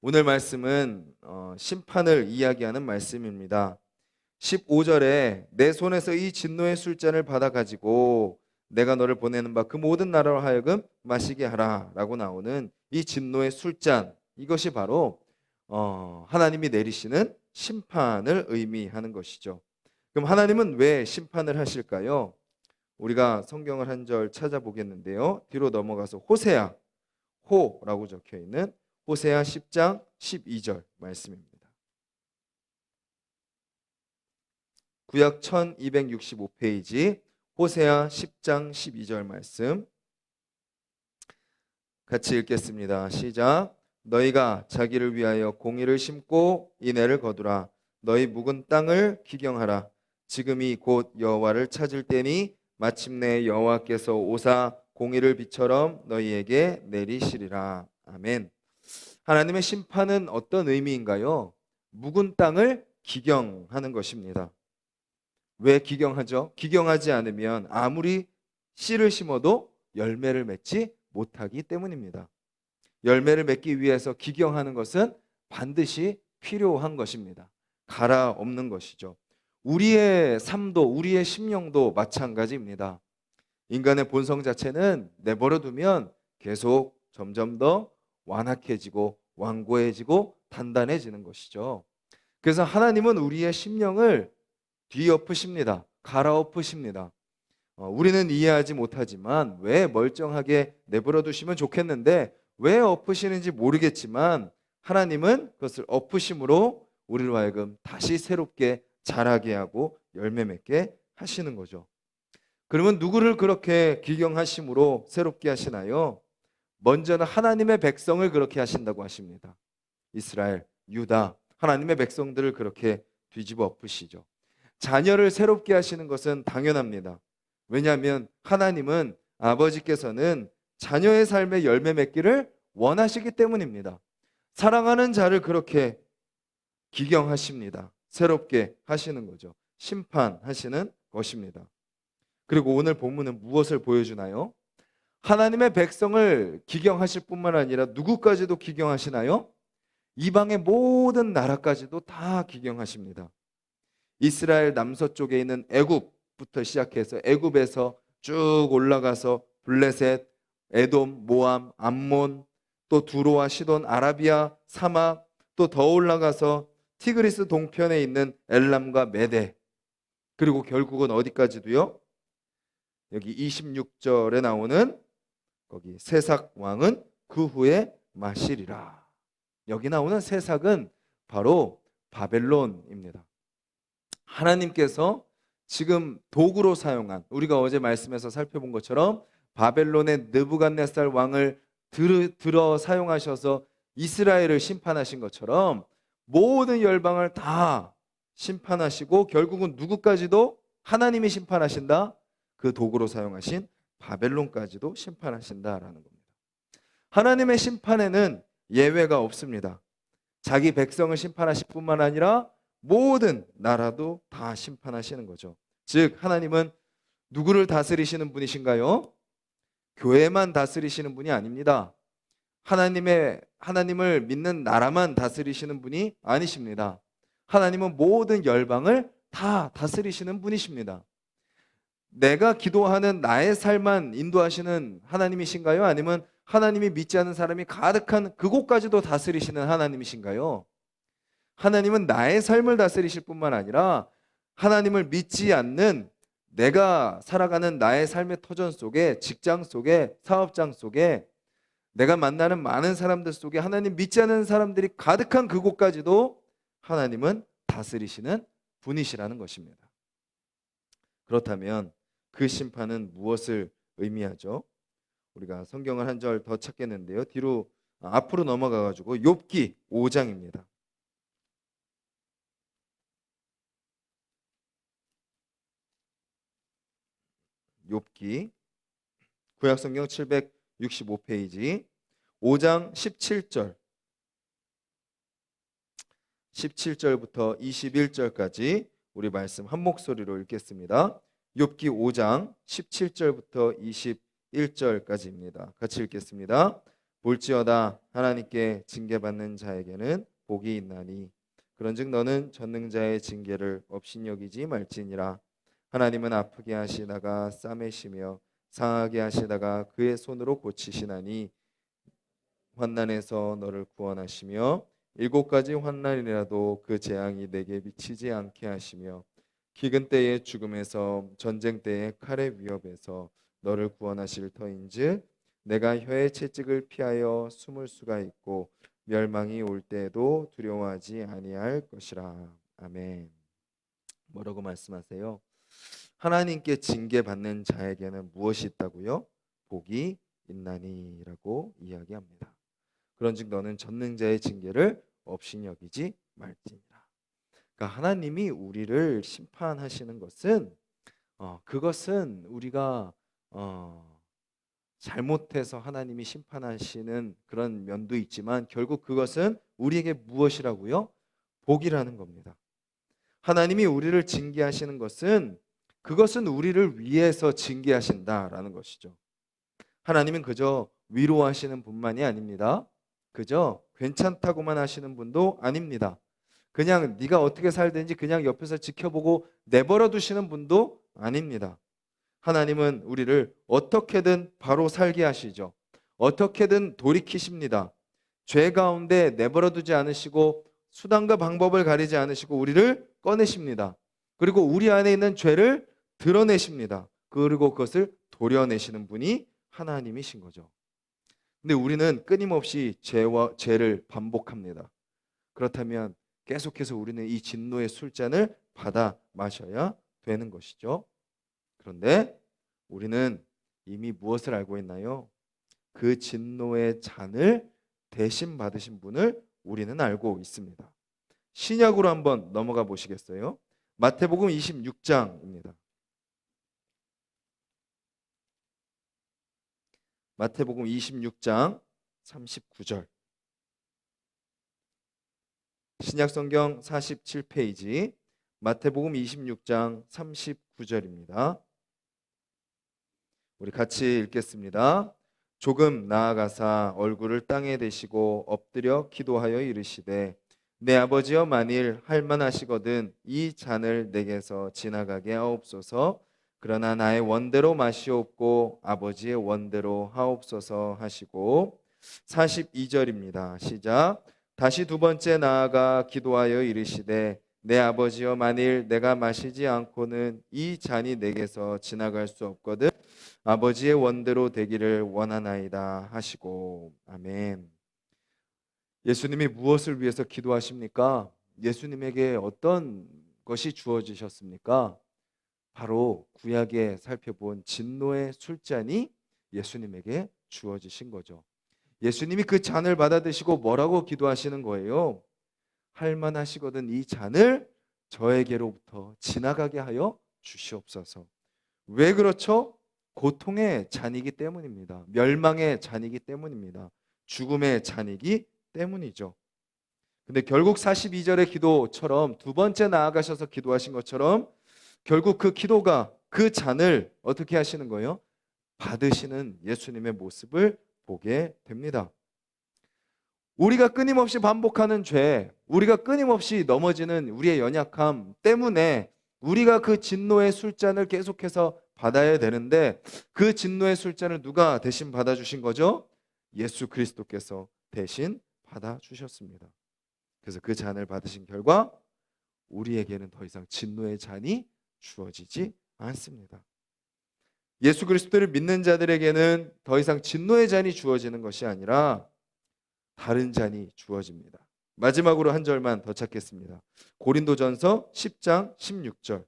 오늘 말씀은 심판을 이야기하는 말씀입니다. 15절에 내 손에서 이 진노의 술잔을 받아 가지고 내가 너를 보내는 바 그 모든 나라로 하여금 마시게 하라 라고 나오는 이 진노의 술잔, 이것이 바로 하나님이 내리시는 심판을 의미하는 것이죠. 그럼 하나님은 왜 심판을 하실까요? 우리가 성경을 한 절 찾아보겠는데요. 뒤로 넘어가서 호세아, 호라고 적혀 있는 호세아 10장 12절 말씀입니다. 구약 1265페이지 호세아 10장 12절 말씀 같이 읽겠습니다. 시작. 너희가 자기를 위하여 공의를 심고 인애를 거두라. 너희 묵은 땅을 기경하라. 지금이 곧 여호와를 찾을 때니 마침내 여호와께서 오사 공의를 비처럼 너희에게 내리시리라. 아멘. 하나님의 심판은 어떤 의미인가요? 묵은 땅을 기경하는 것입니다. 왜 기경하죠? 기경하지 않으면 아무리 씨를 심어도 열매를 맺지 못하기 때문입니다. 열매를 맺기 위해서 기경하는 것은 반드시 필요한 것입니다. 갈아엎는 것이죠. 우리의 삶도 우리의 심령도 마찬가지입니다. 인간의 본성 자체는 내버려 두면 계속 점점 더 완악해지고 완고해지고 단단해지는 것이죠. 그래서 하나님은 우리의 심령을 뒤엎으십니다. 갈아엎으십니다. 우리는 이해하지 못하지만 왜 멀쩡하게 내버려 두시면 좋겠는데 왜 엎으시는지 모르겠지만 하나님은 그것을 엎으심으로 우리를 하여금 다시 새롭게 자라게 하고 열매 맺게 하시는 거죠. 그러면 누구를 그렇게 기경하심으로 새롭게 하시나요? 먼저는 하나님의 백성을 그렇게 하신다고 하십니다. 이스라엘, 유다, 하나님의 백성들을 그렇게 뒤집어 엎으시죠. 자녀를 새롭게 하시는 것은 당연합니다. 왜냐하면 하나님은 아버지께서는 자녀의 삶에 열매 맺기를 원하시기 때문입니다. 사랑하는 자를 그렇게 기경하십니다. 새롭게 하시는 거죠. 심판하시는 것입니다. 그리고 오늘 본문은 무엇을 보여주나요? 하나님의 백성을 기경하실 뿐만 아니라 누구까지도 기경하시나요? 이방의 모든 나라까지도 다 기경하십니다. 이스라엘 남서쪽에 있는 애굽부터 시작해서 애굽에서 쭉 올라가서 블레셋, 에돔, 모암, 암몬, 또 두로와 시돈, 아라비아, 사막, 또 더 올라가서 티그리스 동편에 있는 엘람과 메대, 그리고 결국은 어디까지도요? 여기 26절에 나오는 거기 세삭 왕은 그 후에 마시리라. 여기 나오는 세삭은 바로 바벨론입니다. 하나님께서 지금 도구로 사용한, 우리가 어제 말씀에서 살펴본 것처럼 바벨론의 느부갓네살 왕을 들어 사용하셔서 이스라엘을 심판하신 것처럼 모든 열방을 다 심판하시고 결국은 누구까지도 하나님이 심판하신다? 그 도구로 사용하신 바벨론까지도 심판하신다라는 겁니다. 하나님의 심판에는 예외가 없습니다. 자기 백성을 심판하실 뿐만 아니라 모든 나라도 다 심판하시는 거죠. 즉 하나님은 누구를 다스리시는 분이신가요? 교회만 다스리시는 분이 아닙니다. 하나님을 믿는 나라만 다스리시는 분이 아니십니다. 하나님은 모든 열방을 다 다스리시는 분이십니다. 내가 기도하는 나의 삶만 인도하시는 하나님이신가요? 아니면 하나님이 믿지 않는 사람이 가득한 그곳까지도 다스리시는 하나님이신가요? 하나님은 나의 삶을 다스리실 뿐만 아니라 하나님을 믿지 않는 내가 살아가는 나의 삶의 터전 속에, 직장 속에, 사업장 속에, 내가 만나는 많은 사람들 속에 하나님 믿지 않는 사람들이 가득한 그곳까지도 하나님은 다스리시는 분이시라는 것입니다. 그렇다면 그 심판은 무엇을 의미하죠? 우리가 성경을 한 절 더 찾겠는데요. 앞으로 넘어가 가지고 욥기 5장입니다. 욥기 구약성경 765페이지 5장 17절부터 21절까지 우리 말씀 한 목소리로 읽겠습니다. 욥기 5장 17절부터 21절까지입니다. 같이 읽겠습니다. 볼지어다 하나님께 징계받는 자에게는 복이 있나니 그런즉 너는 전능자의 징계를 업신여기지 말지니라. 하나님은 아프게 하시다가 싸매시며 상하게 하시다가 그의 손으로 고치시나니 환난에서 너를 구원하시며 일곱 가지 환난이라도 그 재앙이 내게 미치지 않게 하시며 기근 때의 죽음에서 전쟁 때의 칼의 위협에서 너를 구원하실 터인즉 내가 혀의 채찍을 피하여 숨을 수가 있고 멸망이 올 때에도 두려워하지 아니할 것이라. 아멘. 뭐라고 말씀하세요? 하나님께 징계받는 자에게는 무엇이 있다고요? 복이 있나니라고 이야기합니다. 그런즉 너는 전능자의 징계를 업신여기지 말지니라. 그러니까 하나님이 우리를 심판하시는 것은 그것은 우리가 잘못해서 하나님이 심판하시는 그런 면도 있지만 결국 그것은 우리에게 무엇이라고요? 복이라는 겁니다. 하나님이 우리를 징계하시는 것은 그것은 우리를 위해서 징계하신다라는 것이죠. 하나님은 그저 위로하시는 분만이 아닙니다. 그저 괜찮다고만 하시는 분도 아닙니다. 그냥 네가 어떻게 살든지 그냥 옆에서 지켜보고 내버려 두시는 분도 아닙니다. 하나님은 우리를 어떻게든 바로 살게 하시죠. 어떻게든 돌이키십니다. 죄 가운데 내버려 두지 않으시고 수단과 방법을 가리지 않으시고 우리를 꺼내십니다. 그리고 우리 안에 있는 죄를 드러내십니다. 그리고 그것을 도려내시는 분이 하나님이신 거죠. 근데 우리는 끊임없이 죄를 반복합니다. 그렇다면 계속해서 우리는 이 진노의 술잔을 받아 마셔야 되는 것이죠. 그런데 우리는 이미 무엇을 알고 있나요? 그 진노의 잔을 대신 받으신 분을 우리는 알고 있습니다. 신약으로 한번 넘어가 보시겠어요? 마태복음 26장입니다. 마태복음 26장 39절. 신약성경 47페이지 마태복음 26장 39절입니다. 우리 같이 읽겠습니다. 조금 나아가사 얼굴을 땅에 대시고 엎드려 기도하여 이르시되 내 아버지여 만일 할만하시거든 이 잔을 내게서 지나가게 하옵소서. 그러나 나의 원대로 마시옵고 아버지의 원대로 하옵소서 하시고 42절입니다. 시작. 다시 두 번째 나아가 기도하여 이르시되 내 아버지여 만일 내가 마시지 않고는 이 잔이 내게서 지나갈 수 없거든 아버지의 원대로 되기를 원하나이다 하시고. 아멘. 예수님이 무엇을 위해서 기도하십니까? 예수님에게 어떤 것이 주어지셨습니까? 바로 구약에 살펴본 진노의 술잔이 예수님에게 주어지신 거죠. 예수님이 그 잔을 받아 드시고 뭐라고 기도하시는 거예요? 할만하시거든 이 잔을 저에게로부터 지나가게 하여 주시옵소서. 왜 그렇죠? 고통의 잔이기 때문입니다. 멸망의 잔이기 때문입니다. 죽음의 잔이기 때문이죠. 근데 결국 42절의 기도처럼 두 번째 나아가셔서 기도하신 것처럼 결국 그 기도가 그 잔을 어떻게 하시는 거예요? 받으시는 예수님의 모습을 보게 됩니다. 우리가 끊임없이 반복하는 죄, 우리가 끊임없이 넘어지는 우리의 연약함 때문에 우리가 그 진노의 술잔을 계속해서 받아야 되는데 그 진노의 술잔을 누가 대신 받아주신 거죠? 예수 그리스도께서 대신 받아주셨습니다. 그래서 그 잔을 받으신 결과 우리에게는 더 이상 진노의 잔이 주어지지 않습니다. 예수 그리스도를 믿는 자들에게는 더 이상 진노의 잔이 주어지는 것이 아니라 다른 잔이 주어집니다. 마지막으로 한 절만 더 찾겠습니다. 고린도전서 10장 16절.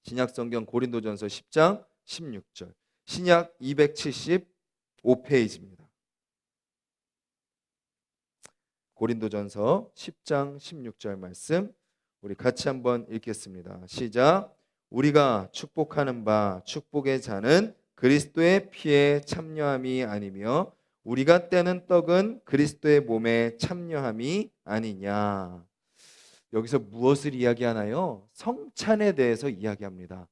신약성경 고린도전서 10장 16절. 신약 275페이지입니다. 고린도전서 10장 16절 말씀 우리 같이 한번 읽겠습니다. 시작. 우리가 축복하는 바 축복의 잔은 그리스도의 피에 참여함이 아니며 우리가 떼는 떡은 그리스도의 몸에 참여함이 아니냐. 여기서 무엇을 이야기하나요? 성찬에 대해서 이야기합니다.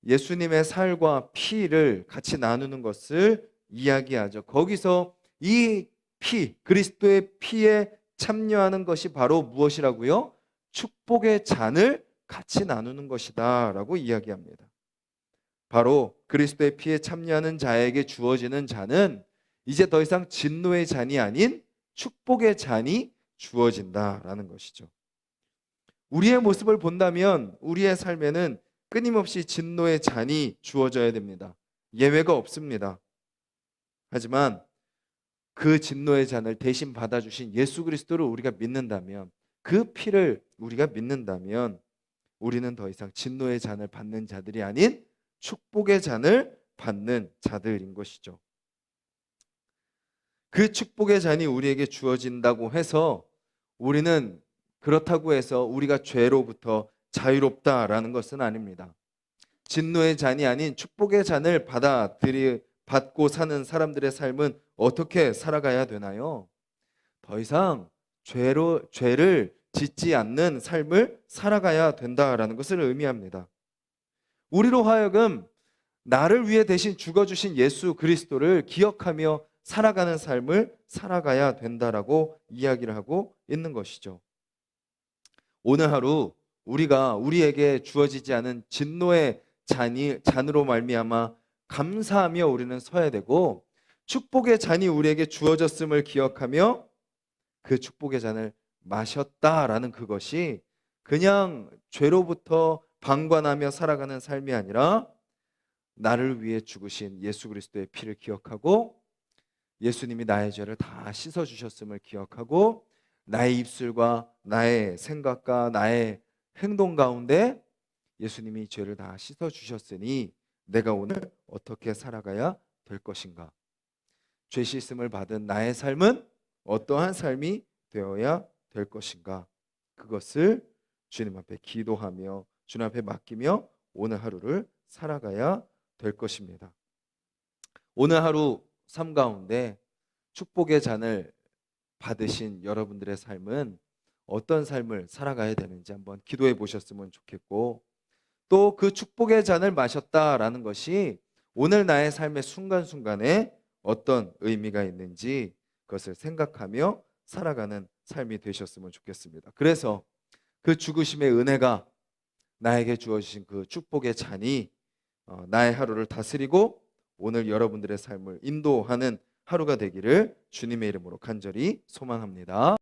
예수님의 살과 피를 같이 나누는 것을 이야기하죠. 거기서 이 피, 그리스도의 피에 참여하는 것이 바로 무엇이라고요? 축복의 잔을 같이 나누는 것이다 라고 이야기합니다. 바로 그리스도의 피에 참여하는 자에게 주어지는 잔은 이제 더 이상 진노의 잔이 아닌 축복의 잔이 주어진다라는 것이죠. 우리의 모습을 본다면 우리의 삶에는 끊임없이 진노의 잔이 주어져야 됩니다. 예외가 없습니다. 하지만 그 진노의 잔을 대신 받아주신 예수 그리스도를 우리가 믿는다면, 그 피를 우리가 믿는다면 우리는 더 이상 진노의 잔을 받는 자들이 아닌 축복의 잔을 받는 자들인 것이죠. 그 축복의 잔이 우리에게 주어진다고 해서 우리는 그렇다고 해서 우리가 죄로부터 자유롭다라는 것은 아닙니다. 진노의 잔이 아닌 축복의 잔을 받고 사는 사람들의 삶은 어떻게 살아가야 되나요? 더 이상 죄를 짓지 않는 삶을 살아가야 된다라는 것을 의미합니다. 우리로 하여금 나를 위해 대신 죽어주신 예수 그리스도를 기억하며 살아가는 삶을 살아가야 된다라고 이야기를 하고 있는 것이죠. 오늘 하루 우리에게 주어지지 않은 진노의 잔으로 말미암아 감사하며 우리는 서야 되고, 축복의 잔이 우리에게 주어졌음을 기억하며 그 축복의 잔을 마셨다라는 그것이 그냥 죄로부터 방관하며 살아가는 삶이 아니라 나를 위해 죽으신 예수 그리스도의 피를 기억하고 예수님이 나의 죄를 다 씻어주셨음을 기억하고 나의 입술과 나의 생각과 나의 행동 가운데 예수님이 죄를 다 씻어주셨으니 내가 오늘 어떻게 살아가야 될 것인가? 죄 씻음을 받은 나의 삶은 어떠한 삶이 되어야 될 것인가? 그것을 주님 앞에 기도하며 주님 앞에 맡기며 오늘 하루를 살아가야 될 것입니다. 오늘 하루 삶 가운데 축복의 잔을 받으신 여러분들의 삶은 어떤 삶을 살아가야 되는지 한번 기도해 보셨으면 좋겠고, 또 그 축복의 잔을 마셨다라는 것이 오늘 나의 삶의 순간순간에 어떤 의미가 있는지 그것을 생각하며 살아가는 삶이 되셨으면 좋겠습니다. 그래서 그 죽으심의 은혜가 나에게 주어지신 그 축복의 잔이 나의 하루를 다스리고 오늘 여러분들의 삶을 인도하는 하루가 되기를 주님의 이름으로 간절히 소망합니다.